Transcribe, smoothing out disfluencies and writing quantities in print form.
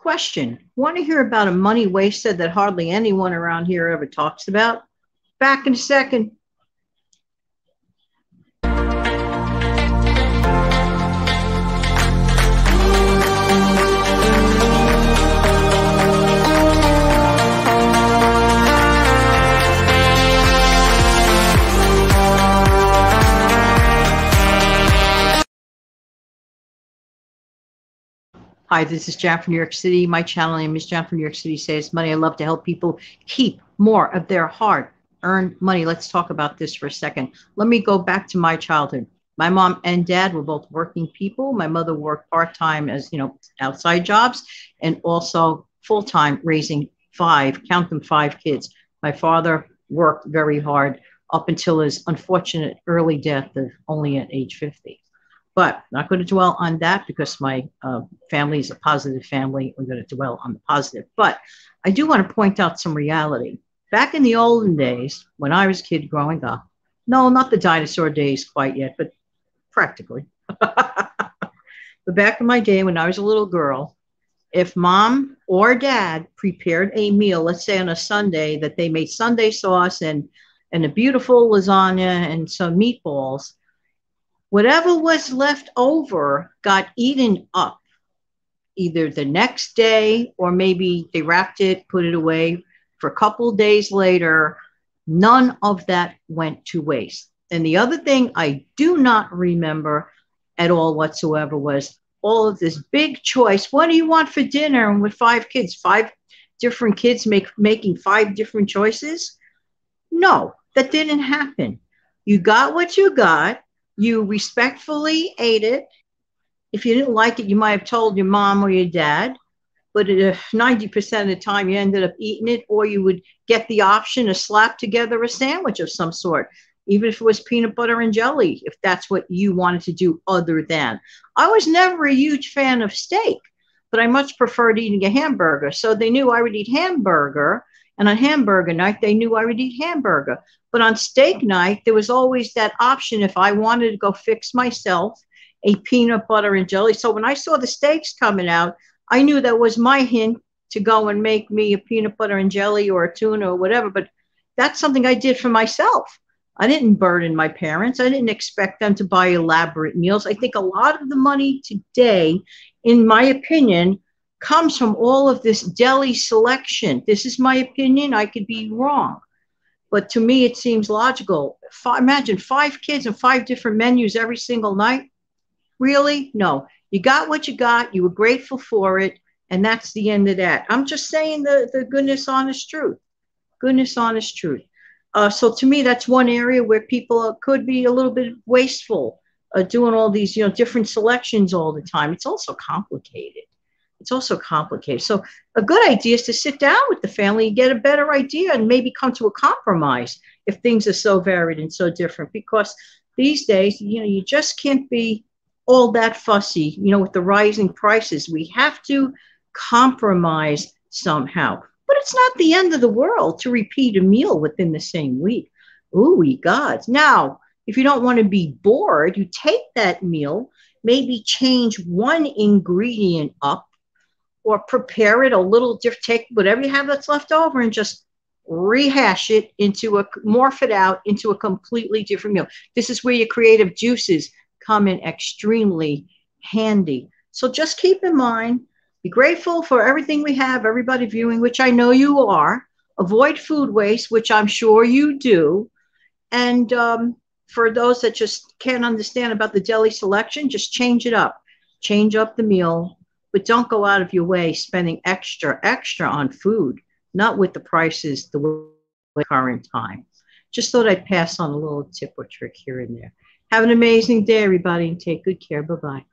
Question. Want to hear about a money wasted that hardly anyone around here ever talks about? Back in a second. Hi, this is Jan from New York City. My channel name is Jan from New York City Saves Money. I love to help people keep more of their hard-earned money. Let's talk about this for a second. Let me go back to my childhood. My mom and dad were both working people. My mother worked part-time as, outside jobs, and also full-time raising count them, 5 kids. My father worked very hard up until his unfortunate early death of only at age 50. But not going to dwell on that because my family is a positive family. We're going to dwell on the positive. But I do want to point out some reality. Back in the olden days, when I was a kid growing up, no, not the dinosaur days quite yet, but practically. But back in my day when I was a little girl, if mom or dad prepared a meal, let's say on a Sunday, that they made Sunday sauce and a beautiful lasagna and some meatballs, whatever was left over got eaten up either the next day or maybe they wrapped it, put it away for a couple of days later. None of that went to waste. And the other thing I do not remember at all whatsoever was all of this big choice. What do you want for dinner? And with 5 kids, 5 different kids making 5 different choices? No, that didn't happen. You got what you got. You respectfully ate it. If you didn't like it, you might have told your mom or your dad, but 90% of the time you ended up eating it, or you would get the option to slap together a sandwich of some sort, even if it was peanut butter and jelly, if that's what you wanted to do other than. I was never a huge fan of steak, but I much preferred eating a hamburger. So they knew I would eat hamburger, and on hamburger night, they knew I would eat hamburger. But on steak night, there was always that option if I wanted to go fix myself a peanut butter and jelly. So when I saw the steaks coming out, I knew that was my hint to go and make me a peanut butter and jelly or a tuna or whatever. But that's something I did for myself. I didn't burden my parents. I didn't expect them to buy elaborate meals. I think a lot of the money today, in my opinion, comes from all of this deli selection. This is my opinion. I could be wrong. But to me, it seems logical. Imagine 5 kids and 5 different menus every single night. Really? No. You got what you got. You were grateful for it. And that's the end of that. I'm just saying the goodness, honest truth. Goodness, honest truth. So to me, that's one area where people could be a little bit wasteful, doing all these, different selections all the time. It's also complicated. So a good idea is to sit down with the family and get a better idea and maybe come to a compromise if things are so varied and so different. Because these days, you just can't be all that fussy, with the rising prices. We have to compromise somehow. But it's not the end of the world to repeat a meal within the same week. Ooh, gods. Now, if you don't want to be bored, you take that meal, maybe change one ingredient up, or prepare it a little different. Take whatever you have that's left over and just rehash it morph it out into a completely different meal. This is where your creative juices come in extremely handy. So just keep in mind, be grateful for everything we have, everybody viewing, which I know you are. Avoid food waste, which I'm sure you do. And for those that just can't understand about the deli selection, just change it up. Change up the meal. But don't go out of your way spending extra on food, not with the prices the current time. Just thought I'd pass on a little tip or trick here and there. Have an amazing day, everybody, and take good care. Bye-bye.